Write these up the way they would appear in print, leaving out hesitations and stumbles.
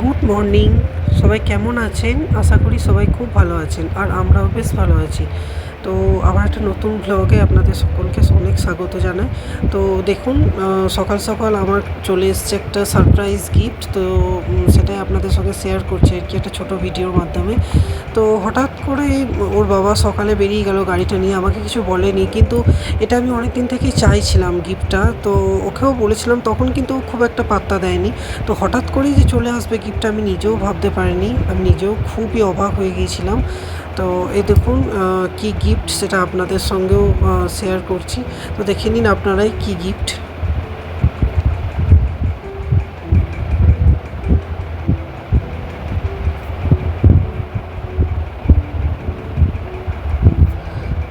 Good morning. সবাই কেমন আছেন? আশা করি সবাই খুব ভালো আছেন, আর আমরাও বেশ ভালো আছি। তো আবার একটা নতুন ব্লগে আপনাদের সকলকে অনেক স্বাগত জানাই। তো দেখুন, সকাল সকাল আমার চলে এসছে একটা সারপ্রাইজ গিফট। তো সেটাই আপনাদের সঙ্গে শেয়ার করছি আর কি, একটা ছোটো ভিডিওর মাধ্যমে। তো হঠাৎ করে ওর বাবা সকালে বেরিয়ে গেল গাড়িটা নিয়ে, আমাকে কিছু বলেনি, কিন্তু এটা আমি অনেক দিন থেকেই চাইছিলাম গিফটটা। তো ওকেও বলেছিলাম, তখন কিন্তু ও খুব একটা পাত্তা দেয়নি। তো হঠাৎ করেই যে চলে আসবে গিফটটা আমি নিজেও ভাবতে পারিনি, আমি নিজেও খুবই অবাক হয়ে গিয়েছিলাম। তো এই দেখুন কী গিফট সেটা আপনাদের সঙ্গেও শেয়ার করছি। তো দেখে নিন আপনারাই কী গিফট।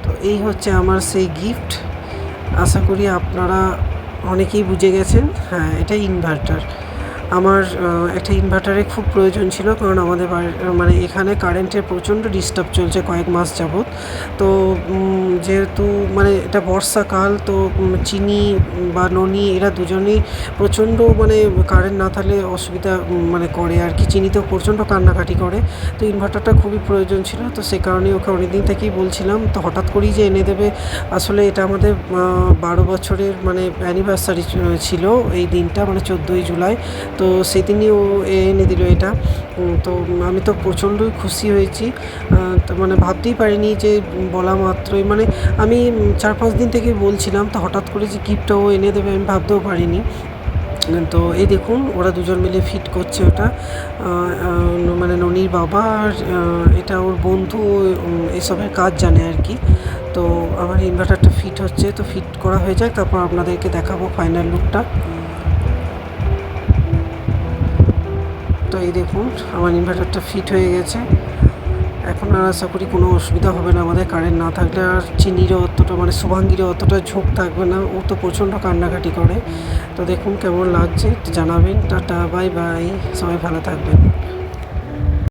তো এই হচ্ছে আমার সেই গিফট। আশা করি আপনারা অনেকেই বুঝে গেছেন। হ্যাঁ, এটা ইনভার্টার। আমার একটা ইনভার্টারের খুব প্রয়োজন ছিল, কারণ আমাদের মানে এখানে কারেন্টের প্রচণ্ড ডিস্টার্ব চলছে কয়েক মাস যাবৎ। তো যেহেতু মানে এটা বর্ষাকাল, তো চিনি বা ননি এরা দুজনেই প্রচণ্ড মানে কারেন্ট না থাকলে অসুবিধা মানে করে আর কি। চিনি তো প্রচণ্ড কান্নাকাটি করে। তো ইনভার্টারটা খুবই প্রয়োজন ছিল, তো সে কারণেই ওকে অনেক দিন থেকেই বলছিলাম। তো হঠাৎ করেই যে এনে দেবে, আসলে এটা আমাদের 12 বছরের মানে অ্যানিভার্সারি ছিল এই দিনটা, মানে 14ই জুলাই। তো সেদিনই ও এনে দিল এটা। তো আমি তো প্রচণ্ডই খুশি হয়েছি। তো মানে ভাবতেই পারিনি যে বলা মাত্রই মানে আমি 4-5 দিন থেকেই বলছিলাম, তো হঠাৎ করে যে গিফটটা ও এনে দেবে আমি ভাবতেও পারিনি। তো এই দেখুন ওরা দুজন মিলে ফিট করছে ওটা। মানে ননির বাবা আর এটা ওর বন্ধু এসবের কাজ জানে আর কি। তো আমার ইনভার্টারটা ফিট হচ্ছে, তো ফিট করা হয়ে যাক, তারপর আপনাদেরকে দেখাবো ফাইনাল লুকটা। তো এই দেখুন আমার ইনভার্টারটা ফিট হয়ে গেছে। এখন আর আশা করি কোনো অসুবিধা হবে না আমাদের কারেন্ট না থাকলে। আর চিনিরও অতটা মানে শুভাঙ্গীরও অতটা ঝোঁক থাকবে না, ও তো প্রচণ্ড কান্নাকাটি করে। তো দেখুন কেমন লাগছে জানাবেন। টাটা, বাই বাই, সবাই ভালো থাকবেন।